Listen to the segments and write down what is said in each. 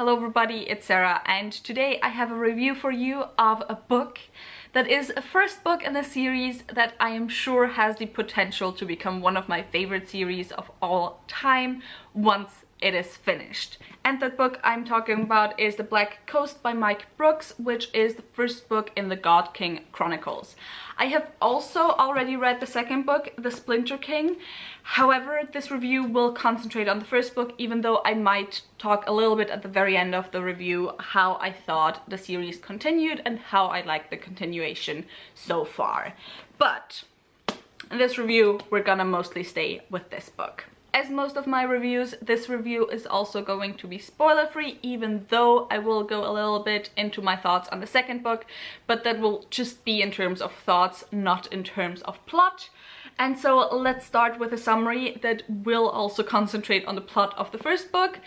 Hello everybody, it's Sarah, and today I have a review for you of a book that is a first book in a series that I am sure has the potential to become one of my favorite series of all time once it is finished. And that book I'm talking about is The Black Coast by Mike Brooks, which is the first book in the God King Chronicles. I have also already read the second book, The Splinter King. However, this review will concentrate on the first book, even though I might talk a little bit at the very end of the review how I thought the series continued and how I like the continuation so far. But in this review, we're gonna mostly stay with this book. As most of my reviews, this review is also going to be spoiler-free, even though I will go a little bit into my thoughts on the second book, but that will just be in terms of thoughts, not in terms of plot. And so let's start with a summary that will also concentrate on the plot of the first book,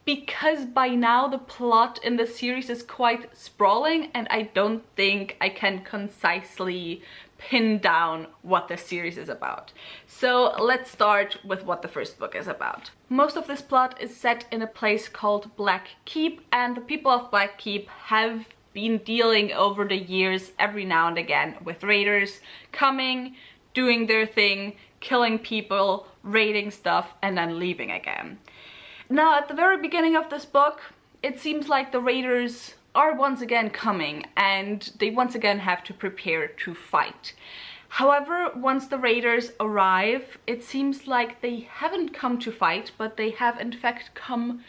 because by now the plot in the series is quite sprawling and I don't think I can concisely pin down what the series is about. So let's start with what the first book is about. Most of this plot is set in a place called Black Keep, and the people of Black Keep have been dealing over the years every now and again with raiders coming, doing their thing, killing people, raiding stuff, and then leaving again. Now, at the very beginning of this book, it seems like the raiders are once again coming and they once again have to prepare to fight. However, once the raiders arrive, it seems like they haven't come to fight, but they have in fact come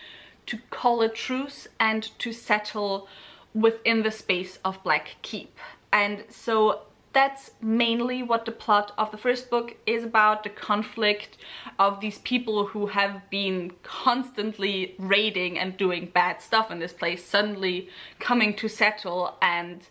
to call a truce and to settle within the space of Black Keep. And so that's mainly what the plot of the first book is about, the conflict of these people who have been constantly raiding and doing bad stuff in this place, suddenly coming to settle, and,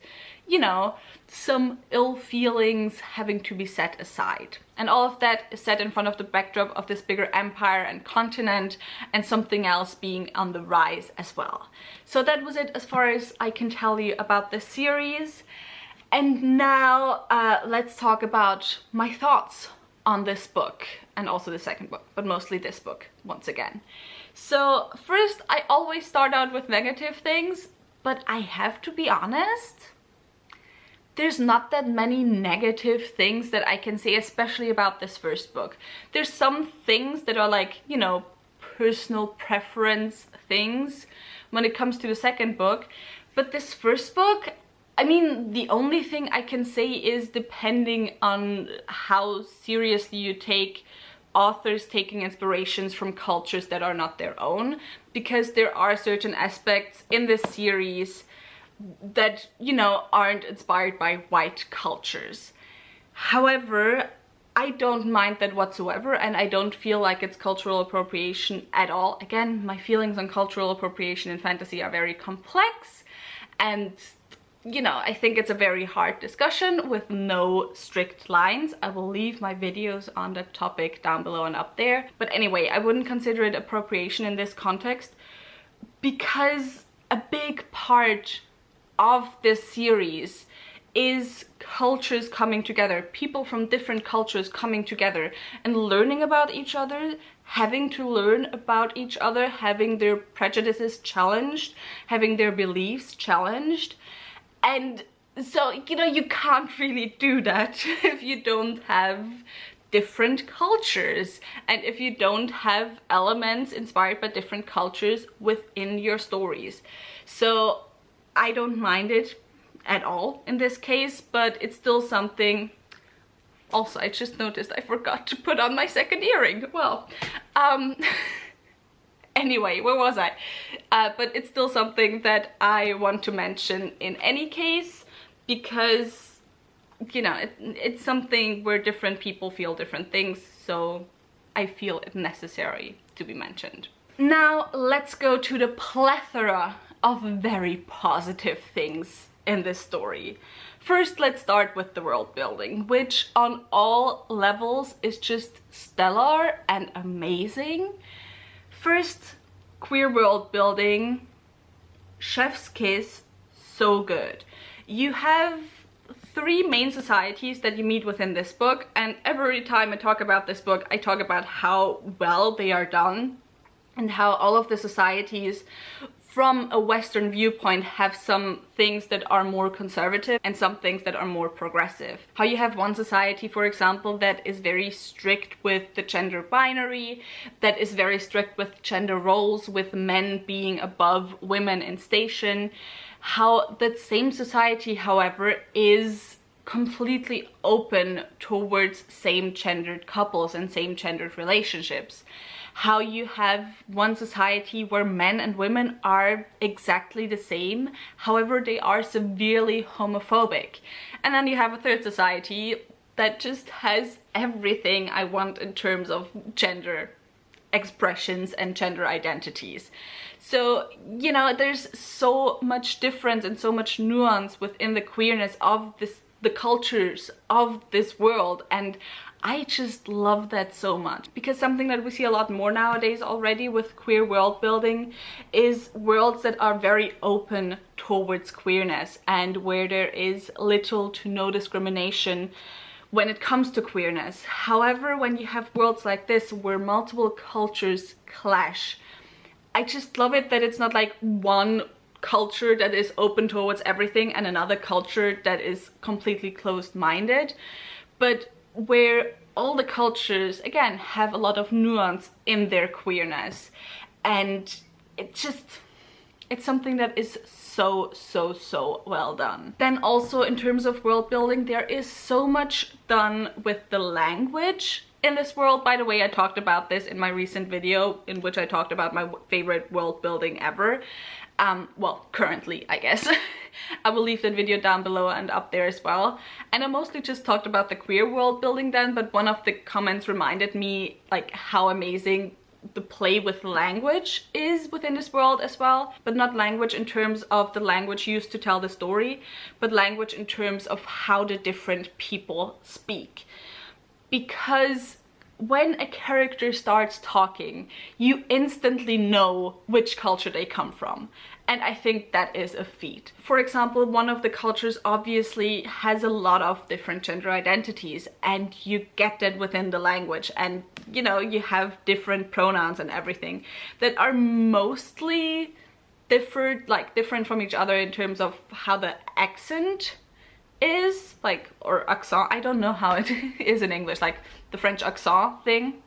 you know, some ill feelings having to be set aside. And all of that is set in front of the backdrop of this bigger empire and continent, and something else being on the rise as well. So that was it as far as I can tell you about this series. And now let's talk about my thoughts on this book and also the second book, but mostly this book once again. So first, I always start out with negative things, but I have to be honest, there's not that many negative things that I can say, especially about this first book. There's some things that are like, you know, personal preference things when it comes to the second book, but this first book, I mean, the only thing I can say is depending on how seriously you take authors taking inspirations from cultures that are not their own, because there are certain aspects in this series that, you know, aren't inspired by white cultures. However, I don't mind that whatsoever, and I don't feel like it's cultural appropriation at all. Again, my feelings on cultural appropriation in fantasy are very complex, and you know, I think it's a very hard discussion with no strict lines. I will leave my videos on that topic down below and up there. But anyway, I wouldn't consider it appropriation in this context, because a big part of this series is cultures coming together, people from different cultures coming together and learning about each other, having to learn about each other, having their prejudices challenged, having their beliefs challenged. And so, you know, you can't really do that if you don't have different cultures and if you don't have elements inspired by different cultures within your stories. So I don't mind it at all in this case, but it's still something. Also, I just noticed I forgot to put on my second earring. Well, anyway, where was I? But it's still something that I want to mention in any case, because, you know, it's something where different people feel different things, so I feel it necessary to be mentioned. Now let's go to the plethora of very positive things in this story. First, let's start with the world building, which on all levels is just stellar and amazing. First, queer world building, chef's kiss, so good. You have three main societies that you meet within this book, and every time I talk about this book, I talk about how well they are done and how all of the societies from a Western viewpoint, have some things that are more conservative and some things that are more progressive. How you have one society, for example, that is very strict with the gender binary, that is very strict with gender roles, with men being above women in station. How that same society, however, is completely open towards same-gendered couples and same-gendered relationships. How you have one society where men and women are exactly the same, however they are severely homophobic. And then you have a third society that just has everything I want in terms of gender expressions and gender identities. So, you know, there's so much difference and so much nuance within the queerness of the cultures of this world, and I just love that so much, because something that we see a lot more nowadays already with queer world building is worlds that are very open towards queerness and where there is little to no discrimination when it comes to queerness. However, when you have worlds like this where multiple cultures clash, I just love it that it's not like one culture that is open towards everything and another culture that is completely closed-minded, but where all the cultures again have a lot of nuance in their queerness. And it's something that is so well done. Then also in terms of world building, there is so much done with the language in this world. By the way, I talked about this in my recent video in which I talked about my favorite world building ever. Well, currently, I guess. I will leave that video down below and up there as well. And I mostly just talked about the queer world building then, but one of the comments reminded me like how amazing the play with language is within this world as well. But not language in terms of the language used to tell the story, but language in terms of how the different people speak. Because when a character starts talking, you instantly know which culture they come from. And I think that is a feat. For example, one of the cultures obviously has a lot of different gender identities, and you get that within the language. And, you know, you have different pronouns and everything that are mostly different from each other in terms of how the accent is, like, or accent, I don't know how it is in English, like the French accent thing.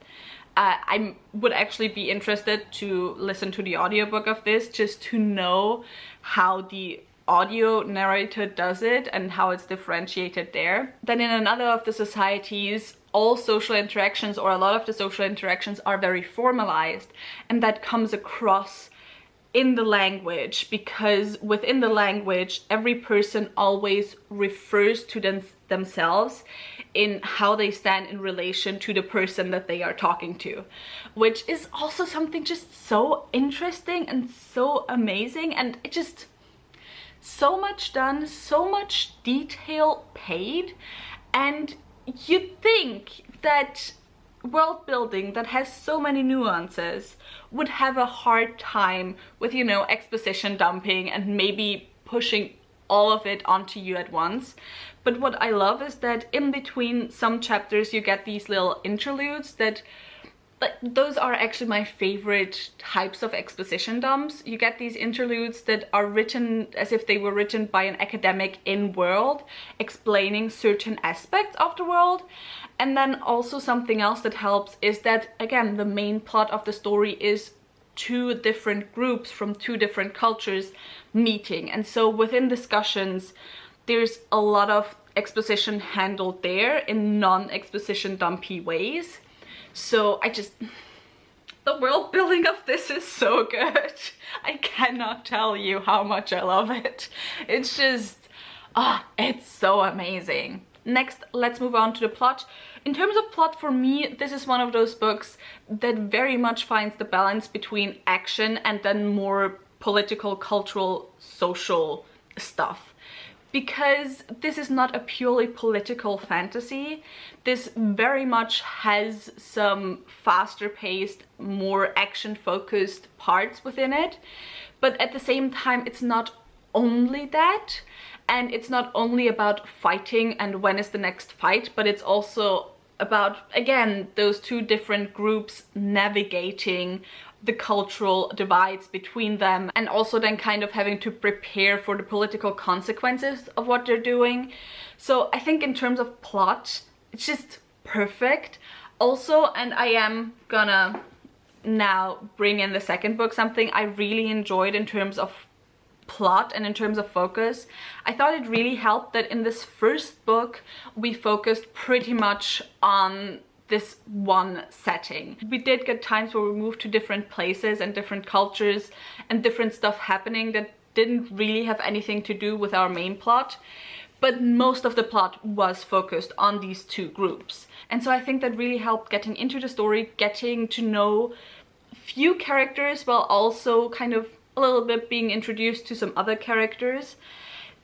I would actually be interested to listen to the audiobook of this just to know how the audio narrator does it and how it's differentiated there. Then in another of the societies, all social interactions, or a lot of the social interactions, are very formalized, and that comes across in the language, because within the language every person always refers to themselves in how they stand in relation to the person that they are talking to, which is also something just so interesting and so amazing. And it just, so much done, so much detail paid. And you'd think that world building that has so many nuances would have a hard time with, you know, exposition dumping and maybe pushing all of it onto you at once. But what I love is that in between some chapters you get these little interludes that, like, those are actually my favorite types of exposition dumps. You get these interludes that are written as if they were written by an academic in world, explaining certain aspects of the world. And then also something else that helps is that, again, the main plot of the story is two different groups from two different cultures meeting. And so within discussions, there's a lot of exposition handled there in non-exposition dumpy ways. So the world building of this is so good. I cannot tell you how much I love it. It's just, it's so amazing. Next, let's move on to the plot. In terms of plot, for me, this is one of those books that very much finds the balance between action and then more political, cultural, social stuff. Because this is not a purely political fantasy. This very much has some faster paced, more action focused parts within it. But at the same time, it's not only that. And it's not only about fighting and when is the next fight, but it's also about, again, those two different groups navigating the cultural divides between them, and also then kind of having to prepare for the political consequences of what they're doing. So I think in terms of plot, it's just perfect. Also, and I am gonna now bring in the second book, something I really enjoyed in terms of plot and in terms of focus. I thought it really helped that in this first book we focused pretty much on this one setting. We did get times where we moved to different places and different cultures and different stuff happening that didn't really have anything to do with our main plot, but most of the plot was focused on these two groups. And so I think that really helped getting into the story, getting to know few characters while also kind of a little bit being introduced to some other characters.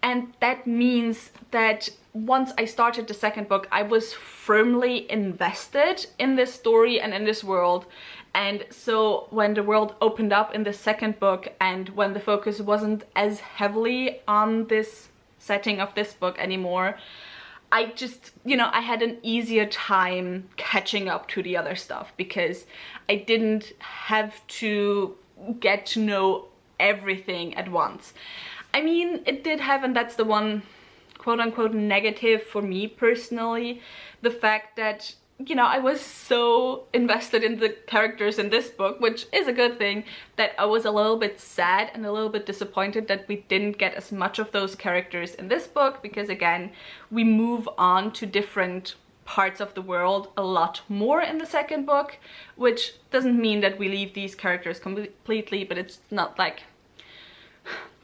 And that means that once I started the second book, I was firmly invested in this story and in this world. And so when the world opened up in the second book, and when the focus wasn't as heavily on this setting of this book anymore, I just, you know, I had an easier time catching up to the other stuff because I didn't have to get to know everything at once. I mean, it did have, and that's the one quote-unquote negative for me personally, the fact that, you know, I was so invested in the characters in this book, which is a good thing, that I was a little bit sad and a little bit disappointed that we didn't get as much of those characters in this book, because again, we move on to different parts of the world a lot more in the second book, which doesn't mean that we leave these characters completely, but it's not like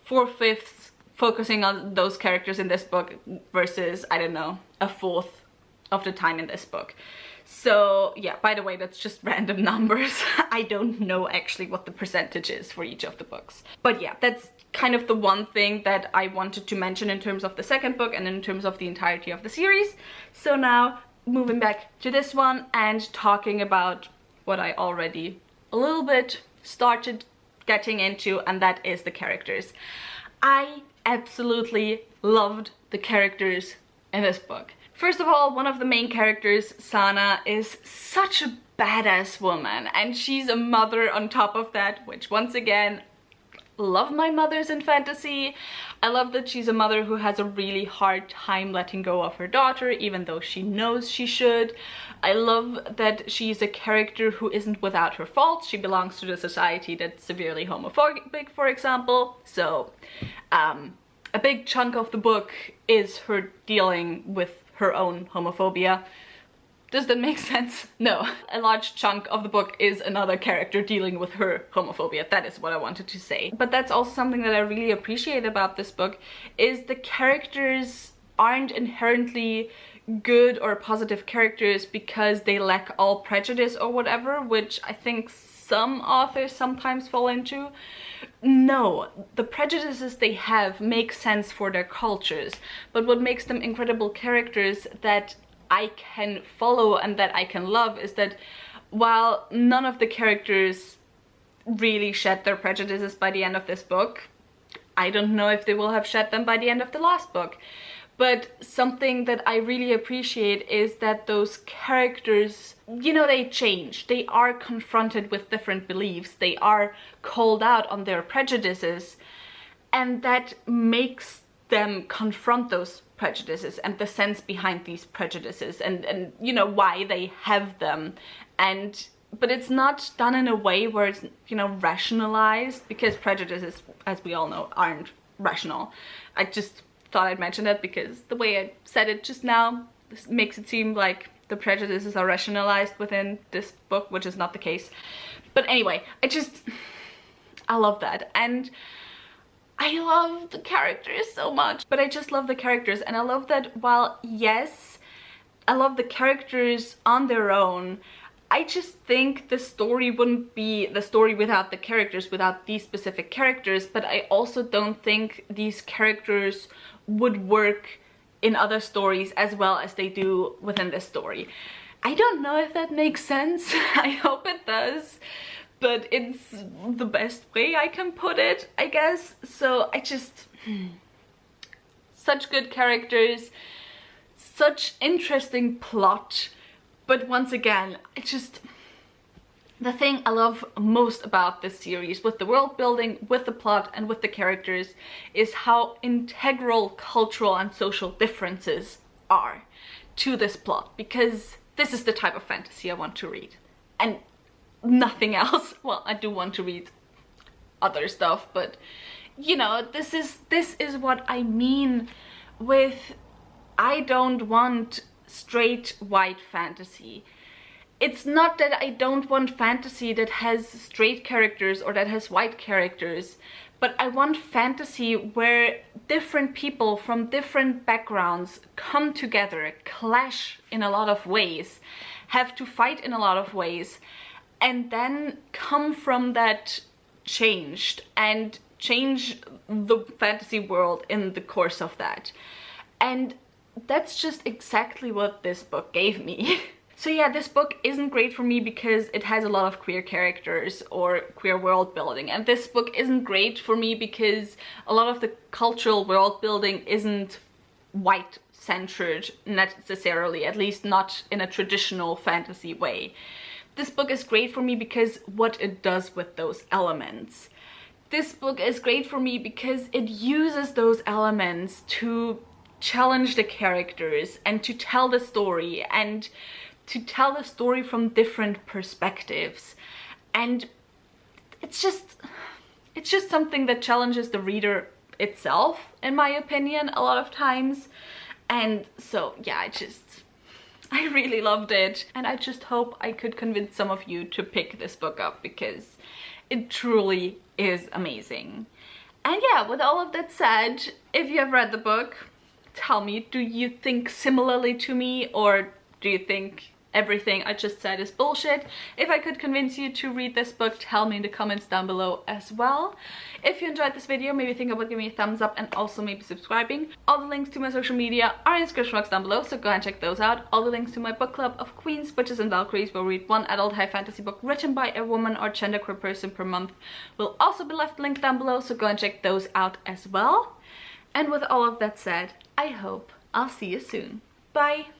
4/5 focusing on those characters in this book versus, I don't know, 1/4 of the time in this book. So yeah, by the way, that's just random numbers. I don't know actually what the percentage is for each of the books. But yeah, that's kind of the one thing that I wanted to mention in terms of the second book and in terms of the entirety of the series. So now moving back to this one and talking about what I already a little bit started getting into, and that is the characters. I absolutely loved the characters in this book. First of all, one of the main characters, Sana, is such a badass woman, and she's a mother on top of that, which once again, love my mothers in fantasy. I love that she's a mother who has a really hard time letting go of her daughter, even though she knows she should. I love that she's a character who isn't without her faults. She belongs to the society that's severely homophobic, for example. So a big chunk of the book is her dealing with her own homophobia. Does that make sense? No. A large chunk of the book is another character dealing with her homophobia. That is what I wanted to say. But that's also something that I really appreciate about this book, is the characters aren't inherently good or positive characters because they lack all prejudice or whatever, which I think some authors sometimes fall into. No, the prejudices they have make sense for their cultures, but what makes them incredible characters that I can follow and that I can love is that while none of the characters really shed their prejudices by the end of this book, I don't know if they will have shed them by the end of the last book. But something that I really appreciate is that those characters, you know, they change. They are confronted with different beliefs. They are called out on their prejudices, and that makes them confront those prejudices and the sense behind these prejudices and you know, why they have them. But it's not done in a way where it's, you know, rationalized, because prejudices, as we all know, aren't rational. I just thought I'd mention that because the way I said it just now makes it seem like the prejudices are rationalized within this book, which is not the case. But anyway, I love that, and I love the characters so much. But I just love the characters, and I love that while, yes, I love the characters on their own, I just think the story wouldn't be the story without the characters, without these specific characters. But I also don't think these characters would work in other stories as well as they do within this story. I don't know if that makes sense. I hope it does, but it's the best way I can put it, I guess. So such good characters, such interesting plot, but once again, The thing I love most about this series, with the world building, with the plot, and with the characters, is how integral cultural and social differences are to this plot, because this is the type of fantasy I want to read, and nothing else. Well, I do want to read other stuff, but you know, this is what I mean with I don't want straight white fantasy. It's not that I don't want fantasy that has straight characters or that has white characters, but I want fantasy where different people from different backgrounds come together, clash in a lot of ways, have to fight in a lot of ways, and then come from that changed and change the fantasy world in the course of that. And that's just exactly what this book gave me. So yeah, this book isn't great for me because it has a lot of queer characters or queer world building, and this book isn't great for me because a lot of the cultural world building isn't white centered necessarily, at least not in a traditional fantasy way. This book is great for me because what it does with those elements. This book is great for me because it uses those elements to challenge the characters and to tell the story, and to tell the story from different perspectives. And it's just something that challenges the reader itself, in my opinion, a lot of times. And so yeah, I really loved it, and I just hope I could convince some of you to pick this book up because it truly is amazing. And yeah, with all of that said, if you have read the book, tell me, do you think similarly to me, or do you think everything I just said is bullshit? If I could convince you to read this book, tell me in the comments down below as well. If you enjoyed this video, maybe think about giving me a thumbs up and also maybe subscribing. All the links to my social media are in the description box down below, so go ahead and check those out. All the links to my book club of Queens, Witches and Valkyries, where we read one adult high fantasy book written by a woman or genderqueer person per month, will also be left linked down below, so go and check those out as well. And with all of that said, I hope I'll see you soon. Bye!